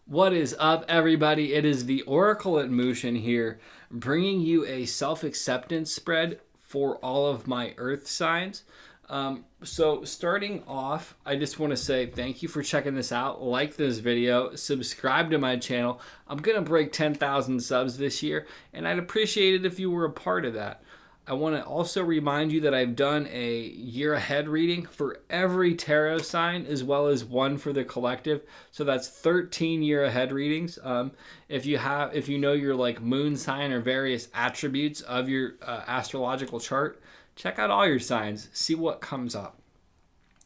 What is up, everybody? It is the Oracle at Motion here, bringing you a self-acceptance spread for all of my Earth signs. So starting off, I just want to say thank you for checking this out. Like this video, subscribe to my channel. I'm going to break 10,000 subs this year, and I'd appreciate it if you were a part of that. I want to also remind you that I've done a year ahead reading for every tarot sign as well as one for the collective. So that's 13 year ahead readings. If you know your like moon sign or various attributes of your astrological chart, check out all your signs, see what comes up.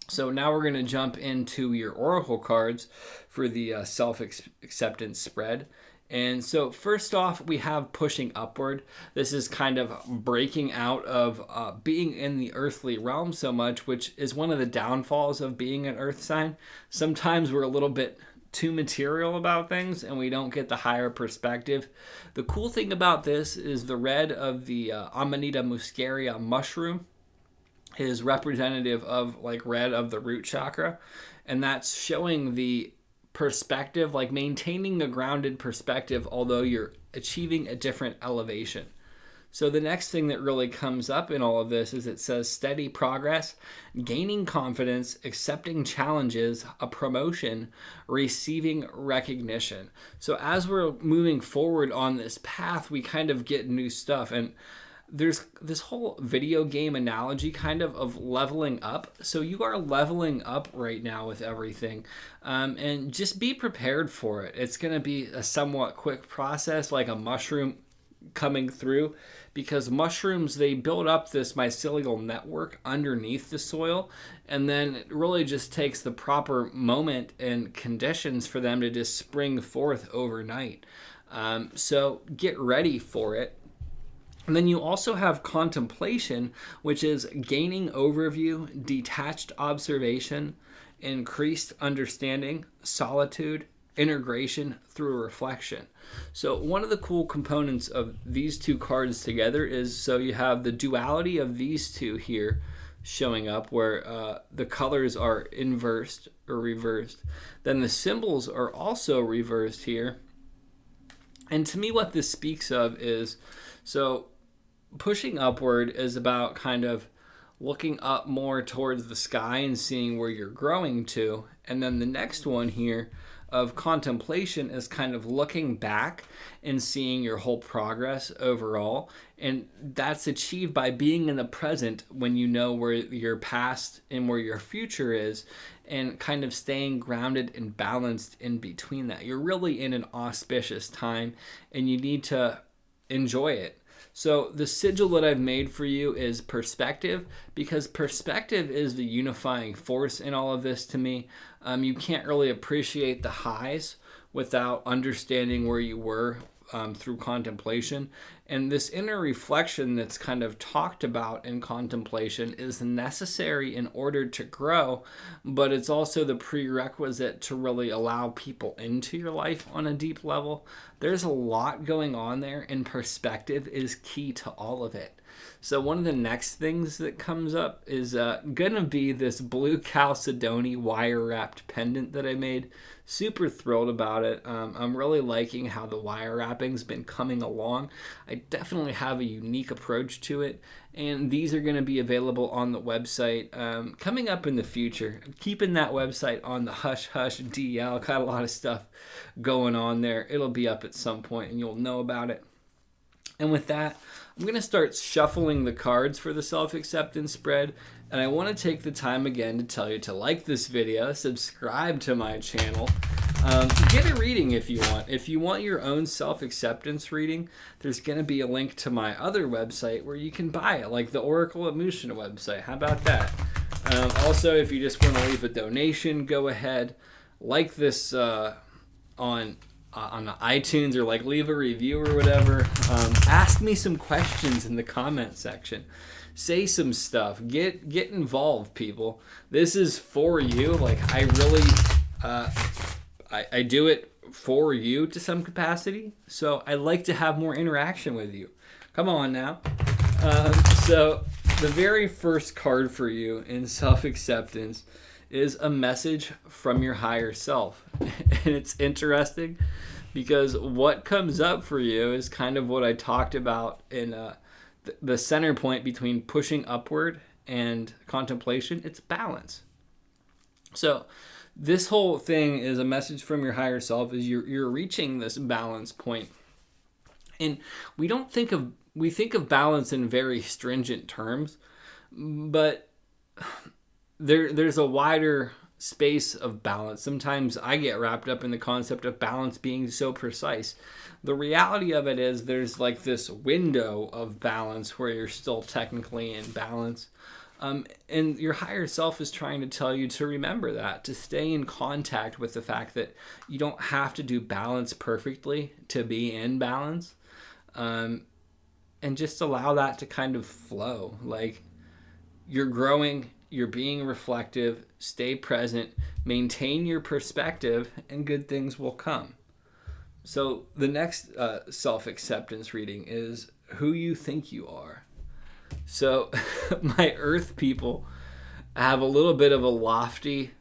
So now we're going to jump into your oracle cards for the self-acceptance spread. And so first off, we have pushing upward. This is kind of breaking out of being in the earthly realm so much, which is one of the downfalls of being an earth sign. Sometimes we're a little bit too material about things and we don't get the higher perspective. The cool thing about this is the red of the Amanita muscaria mushroom is representative of like red of the root chakra. And that's showing the perspective, like maintaining a grounded perspective, although you're achieving a different elevation. So the next thing that really comes up in all of this is it says steady progress, gaining confidence, accepting challenges, a promotion, receiving recognition. So as we're moving forward on this path, we kind of get new stuff. And there's this whole video game analogy kind of leveling up. So you are leveling up right now with everything. And just be prepared for it. It's going to be a somewhat quick process, like a mushroom coming through, because mushrooms, they build up this mycelial network underneath the soil, and then it really just takes the proper moment and conditions for them to just spring forth overnight. So get ready for it. And then you also have contemplation, which is gaining overview, detached observation, increased understanding, solitude, integration through reflection. So one of the cool components of these two cards together is, so you have the duality of these two here showing up where the colors are inversed or reversed. Then the symbols are also reversed here. And to me, what this speaks of is, so pushing upward is about kind of looking up more towards the sky and seeing where you're growing to. And then the next one here of contemplation is kind of looking back and seeing your whole progress overall. And that's achieved by being in the present when you know where your past and where your future is, and kind of staying grounded and balanced in between that. You're really in an auspicious time and you need to enjoy it. So the sigil that I've made for you is perspective, because perspective is the unifying force in all of this to me. You can't really appreciate the highs without understanding where you were through contemplation. And this inner reflection that's kind of talked about in contemplation is necessary in order to grow, but it's also the prerequisite to really allow people into your life on a deep level. There's a lot going on there, and perspective is key to all of it. So one of the next things that comes up is going to be this blue chalcedony wire wrapped pendant that I made. Super thrilled about it. I'm really liking how the wire wrapping's been coming along. I definitely have a unique approach to it, and these are going to be available on the website coming up in the future. I'm keeping that website on the hush hush DL. Got a lot of stuff going on there. It'll be up at some point and you'll know about it. And with that, I'm going to start shuffling the cards for the self-acceptance spread. And I want to take the time again to tell you to like this video, subscribe to my channel, get a reading if you want. If you want your own self-acceptance reading, there's going to be a link to my other website where you can buy it, like the Oracle at Motion website. How about that? Also, if you just want to leave a donation, go ahead, like this on iTunes, or like leave a review or whatever. Ask me some questions in the comment section. Say some stuff. Get involved, people. This is for you. Like, I really I do it for you to some capacity. So I like to have more interaction with you. Come on now. So the very first card for you in self-acceptance is a message from your higher self. And it's interesting because what comes up for you is kind of what I talked about in the center point between pushing upward and contemplation. It's balance. So this whole thing is a message from your higher self, is you're reaching this balance point. And we think of balance in very stringent terms, but there's a wider space of balance. Sometimes I get wrapped up in the concept of balance being so precise. The reality of it is there's like this window of balance where you're still technically in balance. And your higher self is trying to tell you to remember that, to stay in contact with the fact that you don't have to do balance perfectly to be in balance. And just allow that to kind of flow. Like, you're growing, you're being reflective, stay present, maintain your perspective, and good things will come. So the next self-acceptance reading is who you think you are. So my earth people have a little bit of a lofty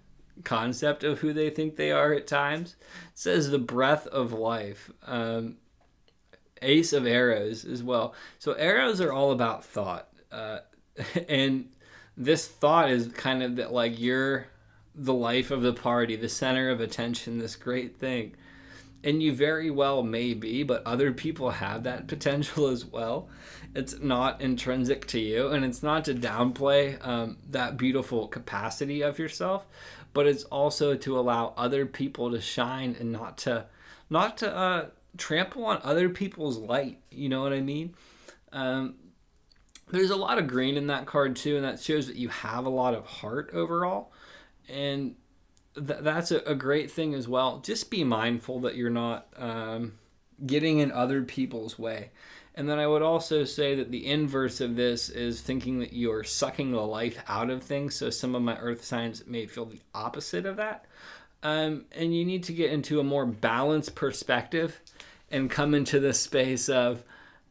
concept of who they think they are at times. It says the breath of life. Ace of arrows as well. So arrows are all about thought. And this thought is kind of that, like, you're the life of the party, the center of attention, this great thing. And you very well may be, but other people have that potential as well. It's not intrinsic to you, and it's not to downplay that beautiful capacity of yourself, but it's also to allow other people to shine and not to trample on other people's light. You know what I mean? There's a lot of green in that card too, and that shows that you have a lot of heart overall. And that's a great thing as well. Just be mindful that you're not getting in other people's way. And then I would also say that the inverse of this is thinking that you're sucking the life out of things. So some of my earth signs may feel the opposite of that. And you need to get into a more balanced perspective and come into the space of,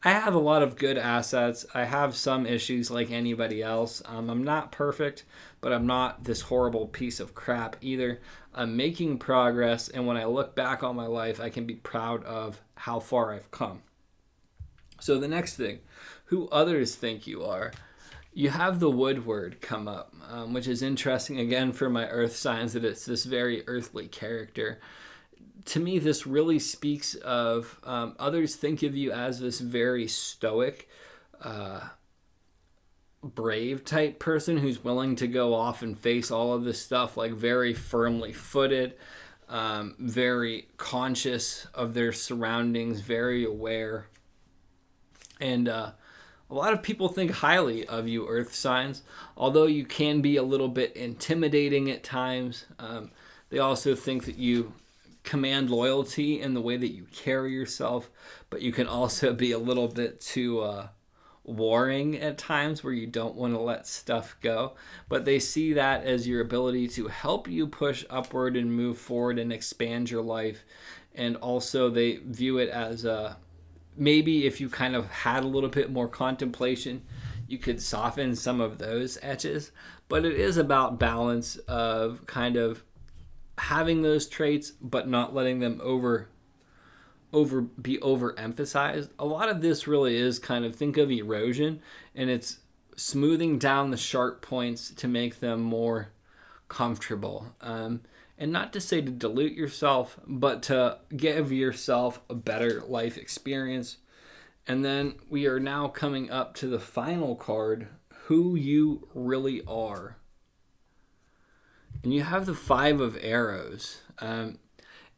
I have a lot of good assets. I have some issues like anybody else. I'm not perfect, but I'm not this horrible piece of crap either. I'm making progress, and when I look back on my life, I can be proud of how far I've come. So the next thing, who others think you are. You have the Woodward come up, which is interesting, again, for my earth signs, that it's this very earthly character. To me, this really speaks of others think of you as this very stoic, brave type person who's willing to go off and face all of this stuff, like very firmly footed, very conscious of their surroundings, very aware. And a lot of people think highly of you, earth signs, although you can be a little bit intimidating at times. They also think that you command loyalty in the way that you carry yourself, but you can also be a little bit too warring at times where you don't want to let stuff go. But they see that as your ability to help you push upward and move forward and expand your life. And also they view it as maybe if you kind of had a little bit more contemplation, you could soften some of those edges. But it is about balance of kind of having those traits, but not letting them be overemphasized. A lot of this really is kind of, think of erosion, and it's smoothing down the sharp points to make them more comfortable. And not to say to dilute yourself, but to give yourself a better life experience. And then we are now coming up to the final card, who you really are. And you have the 5 of arrows. And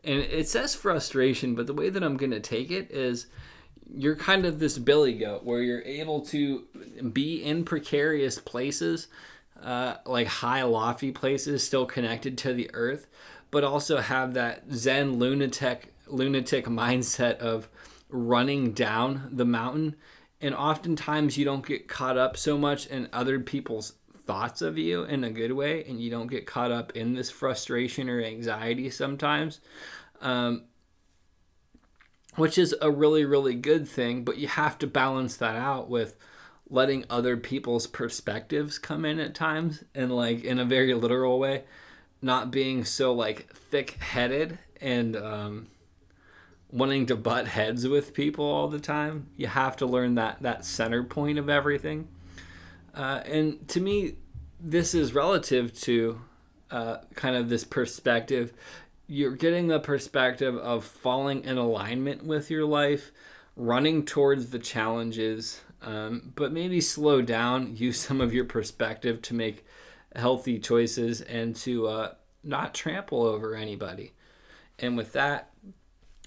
it says frustration, but the way that I'm going to take it is you're kind of this billy goat where you're able to be in precarious places, like high, lofty places, still connected to the earth, but also have that Zen lunatic mindset of running down the mountain. And oftentimes you don't get caught up so much in other people's thoughts of you in a good way, and you don't get caught up in this frustration or anxiety sometimes, which is a really, really good thing. But you have to balance that out with letting other people's perspectives come in at times, and like in a very literal way. not being so like thick-headed and wanting to butt heads with people all the time. You have to learn that center point of everything. And to me, this is relative to kind of this perspective. You're getting the perspective of falling in alignment with your life, running towards the challenges, but maybe slow down, use some of your perspective to make healthy choices and to not trample over anybody. And with that,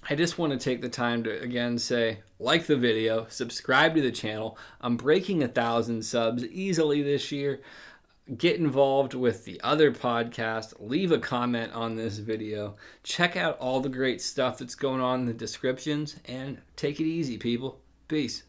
I just want to take the time to again say, like the video, subscribe to the channel. I'm breaking 1,000 subs easily this year. Get involved with the other podcast. Leave a comment on this video. Check out all the great stuff that's going on in the descriptions and take it easy, people. Peace.